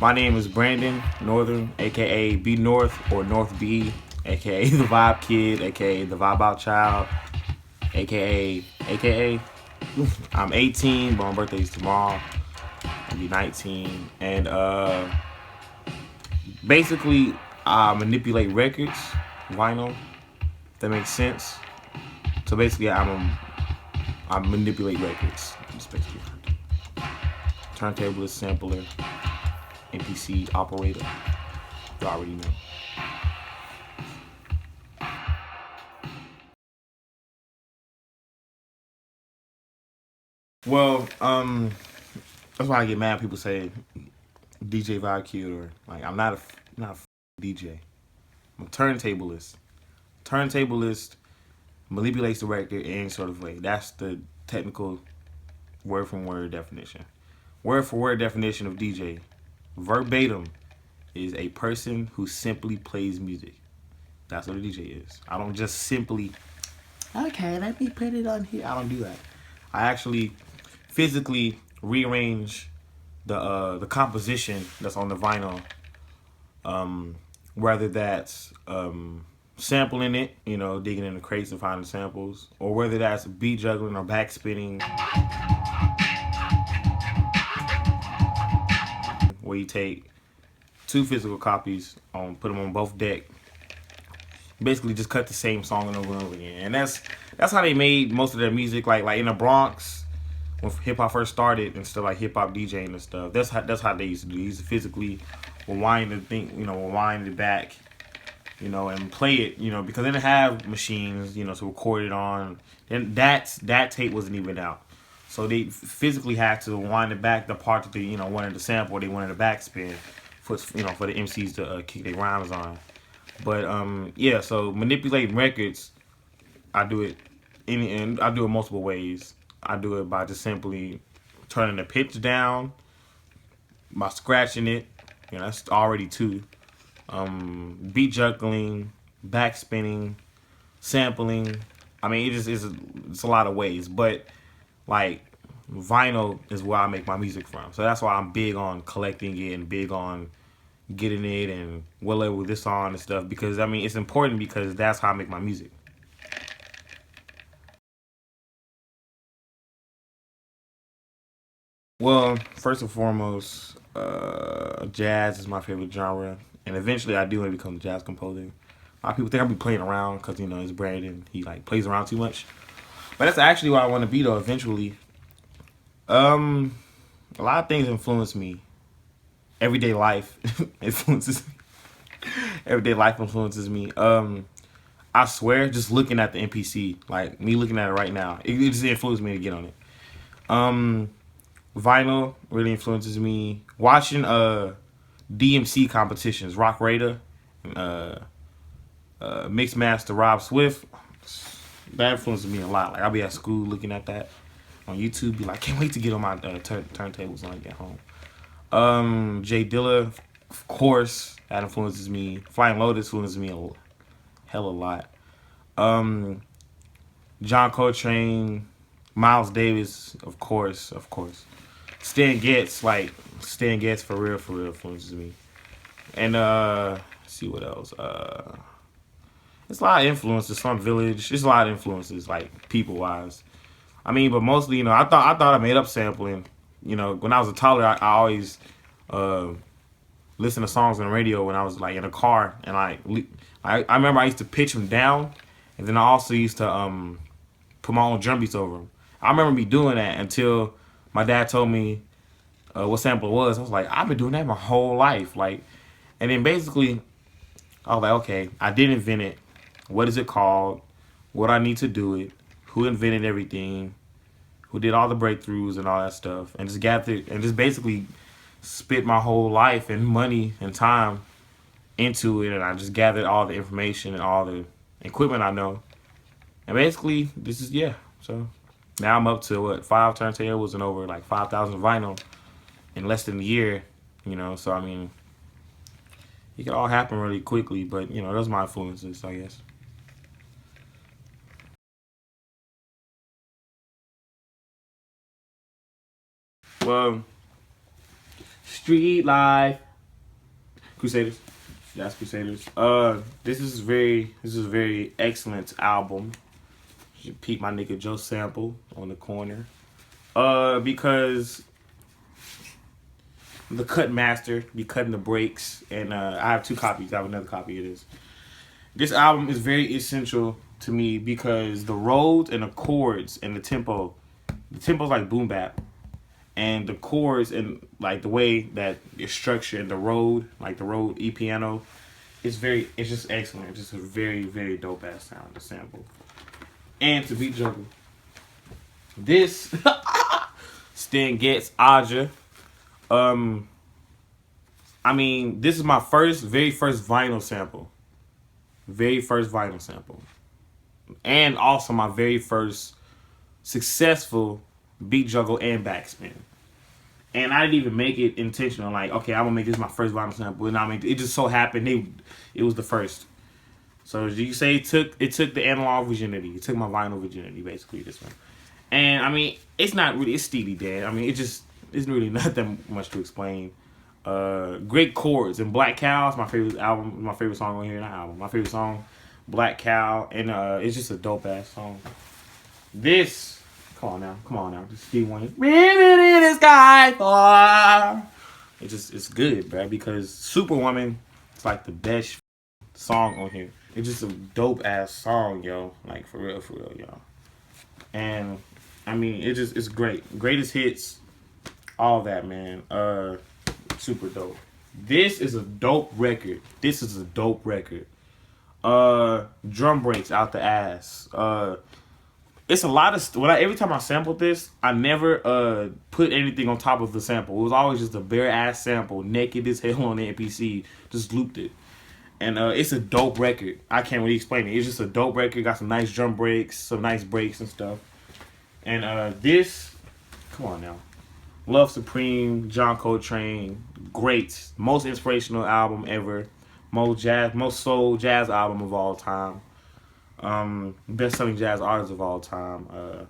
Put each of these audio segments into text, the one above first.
My name is Brandon Northern, aka B North or North B, aka the Vibe Kid, aka the Vibe Out Child, aka I'm 18, but my birthday is tomorrow. I'll be 19, and basically I manipulate records, vinyl. If that makes sense. So basically, I manipulate records. That's basically what I do. Turntablist, sampler, MPC operator. You already know. Well, that's why I get mad. People say DJ Vibe Kid or like I'm not a DJ. I'm a turntablist. Turntablist manipulates the record in any sort of way. That's the technical word from word definition. Word for word definition of DJ. Verbatim is a person who simply plays music. That's what a DJ is. I don't just simply, okay, let me put it on here. I don't do that. I actually physically rearrange the composition that's on the vinyl. Whether that's sampling it, digging in the crates and finding samples, or whether that's beat juggling or backspinning, where you take two physical copies, put them on both deck, basically just cut the same song over and over again. And that's how they made most of their music. Like in the Bronx, when hip hop first started and stuff, like hip hop DJing and stuff. That's how they used to do. They used to physically rewind the thing, rewind it back, and play it, because they didn't have machines, to record it on. And that tape wasn't even out. So they physically had to wind it back the part that they, wanted to sample, or they wanted to backspin for the MCs to kick their rhymes on. But yeah, so manipulating records, I do it and I do it multiple ways. I do it by just simply turning the pitch down, by scratching it. That's already two. Beat juggling, backspinning, sampling. I mean, it's a lot of ways, but like vinyl is where I make my music from. So that's why I'm big on collecting it and big on getting it and what level this on and stuff, because I mean it's important because that's how I make my music. Well, first and foremost, jazz is my favorite genre, and eventually I do want to become a jazz composer. A lot of people think I'll be playing around because it's Brandon. He like plays around too much, but that's actually what I want to be though. Eventually, um, a lot of things influence me. Everyday life influences me. Everyday life influences me. I swear, just looking at the NPC, like me looking at it right now, it just influenced me to get on it. Um, Vinyl really influences me. Watching DMC competitions, Rock Raider, uh, Mixed Master Rob Swift, that influences me a lot. Like I'll be at school looking at that on YouTube, be like, can't wait to get on my turntables when I get home. Jay Dilla, of course, that influences me. Flying Lotus influences me a hell of a lot. Um, John Coltrane, Miles Davis, of course. Stan Getz for real influences me. And let's see what else. It's a lot of influences. Slum Village. There's a lot of influences, like people wise. I mean, but mostly, I thought I made up sampling. When I was a toddler, I always uh, listened to songs on the radio when I was like in a car, and I remember I used to pitch them down, and then I also used to put my own drum beats over them. I remember me doing that until my dad told me what sample it was. I was like, I've been doing that my whole life, like, and then basically I was like, okay, I did invent it. What is it called? What I need to do it? Who invented everything? Who did all the breakthroughs and all that stuff? And just gathered and just basically spit my whole life and money and time into it, and I just gathered all the information and all the equipment I know. And basically, this is yeah. So now I'm up to what 5 turntables and over like 5,000 vinyl in less than a year. So I mean, it could all happen really quickly. But those are my influences, I guess. Well, street life, Crusaders. That's Crusaders. This is a very excellent album. You peep my nigga Joe Sample on the corner. Because the cut master be cutting the breaks, and I have 2 copies. I have another copy of this. This album is very essential to me because the roads and the chords and the tempo's like boom bap, and the chords and like the way that it's structured and the road, like the road E piano, it's just excellent. It's just a very, very dope ass sound to sample and to beat juggle. This Stan Getz Aja. I mean, this is my very first vinyl sample. Very first vinyl sample. And also my very first successful beat juggle and backspin. And I didn't even make it intentional. Like, okay, I'm gonna make this my first vinyl sample. And I mean, it just so happened it was the first. So you say it took the analog virginity. It took my vinyl virginity, basically, this one. And I mean, it's Steely Dan. I mean, it's really not that much to explain. Great chords, and Black Cow is my favorite album, my favorite song on here. Not album, my favorite song, Black Cow, and it's just a dope ass song. This, come on now, just Steve Wayne. Ribbon in the sky far. It's good, bro, because Superwoman, it's like the best song on here. It's just a dope ass song, yo. Like for real, y'all. And I mean, it's great. Greatest hits, all that, man. Super dope. This is a dope record. Drum breaks out the ass. It's a lot of every time I sampled this, I never put anything on top of the sample. It was always just a bare ass sample, naked as hell on the MPC, just looped it. And it's a dope record. I can't really explain it. It's just a dope record. Got some nice drum breaks, some nice breaks and stuff. And this, come on now. Love Supreme, John Coltrane, great. Most inspirational album ever. Most soul jazz album of all time. Best-selling jazz artist of all time.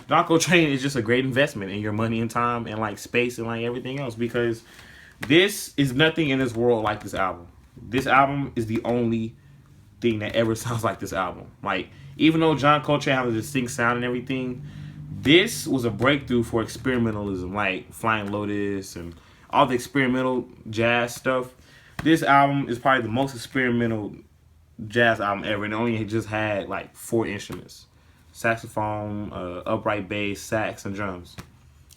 John Coltrane is just a great investment in your money and time and like space and like everything else, because this is nothing in this world like this album. This album is the only thing that ever sounds like this album. Like, even though John Coltrane has a distinct sound and everything, this was a breakthrough for experimentalism, like Flying Lotus and all the experimental jazz stuff. This album is probably the most experimental jazz album ever, and it only just had like 4 instruments: saxophone, upright bass, sax, and drums.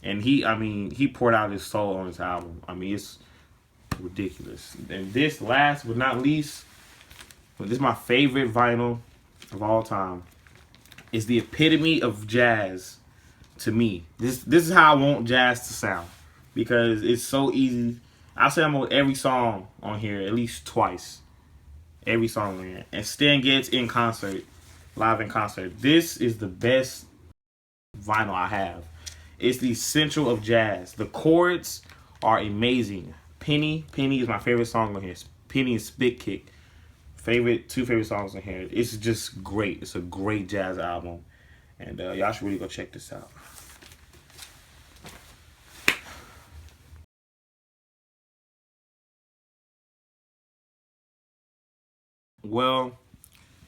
And he poured out his soul on this album. I mean, it's ridiculous. And this, last but not least, this is my favorite vinyl of all time. It's the epitome of jazz to me. This is how I want jazz to sound, because it's so easy. I say I'm on every song on here at least twice. Every song on here. And Stan Getz in concert, live in concert. This is the best vinyl I have. It's the essential of jazz. The chords are amazing. Penny is my favorite song on here. Penny and Spit Kick. Two favorite songs on here. It's just great. It's a great jazz album. And y'all should really go check this out. Well,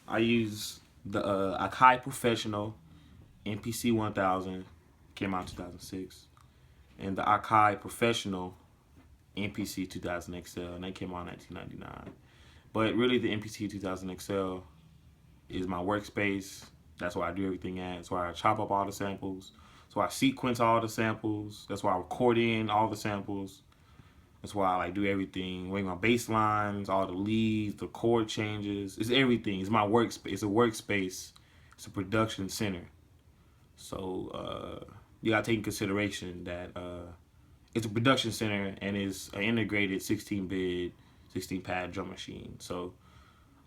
I use the Akai Professional MPC 1000, came out in 2006, and the Akai Professional MPC 2000 XL, and they came out in 1999. But really, the MPC 2000 XL is my workspace. That's where I do everything at. That's where I chop up all the samples. That's why I sequence all the samples. That's why I record in all the samples. That's why I like do everything. Wait, my bass lines, all the leads, the chord changes. It's everything. It's my workspace. It's a workspace. It's a production center. So you gotta take in consideration that it's a production center and it's an integrated 16-bit, 16-pad drum machine. So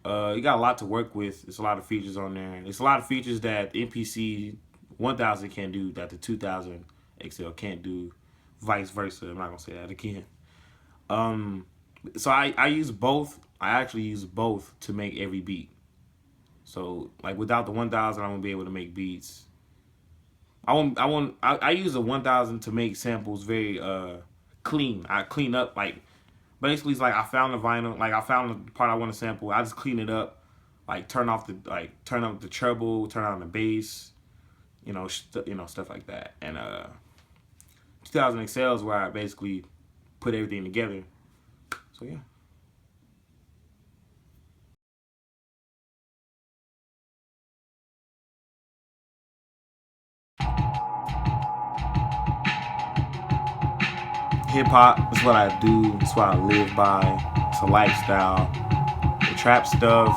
you got a lot to work with. There's a lot of features on there. There's a lot of features that the MPC 1000 can do that the 2000 XL can't do. Vice versa. I'm not gonna say that again. So I use both. I actually use both to make every beat. So like without the 1000, I won't be able to make beats. I use the 1000 to make samples very clean. I clean up, like Basically, it's like I found the vinyl, like I found the part I want to sample. I just clean it up, like turn up the treble, turn on the bass, stuff like that. And 2000 Excel is where I basically put everything together. So yeah. Hip hop is what I do. It's what I live by. It's a lifestyle. The trap stuff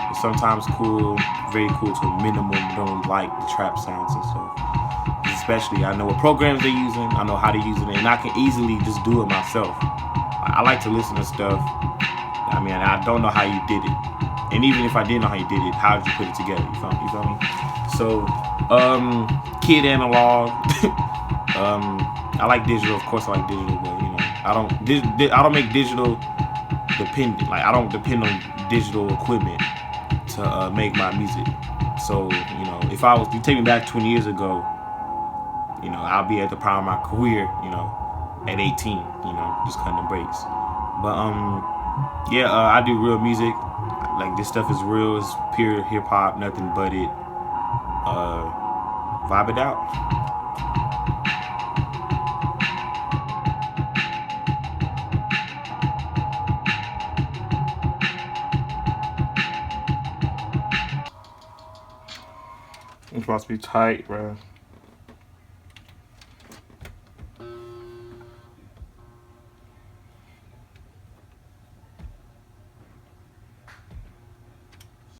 is sometimes cool, very cool to a minimum. Don't really like the trap sounds and stuff. Especially, I know what programs they're using. I know how they're using it, and I can easily just do it myself. I like to listen to stuff. I mean, I don't know how you did it, and even if I did know how you did it, how did you put it together? You feel me? So, kid analog. I like digital, of course. I like digital, but I don't make digital dependent. Like I don't depend on digital equipment to make my music. So if you take me back 20 years ago, I'll be at the prime of my career, at 18, just cutting the breaks. But I do real music. Like this stuff is real. It's pure hip hop, nothing but it. Vibe it out. It's supposed to be tight, bro.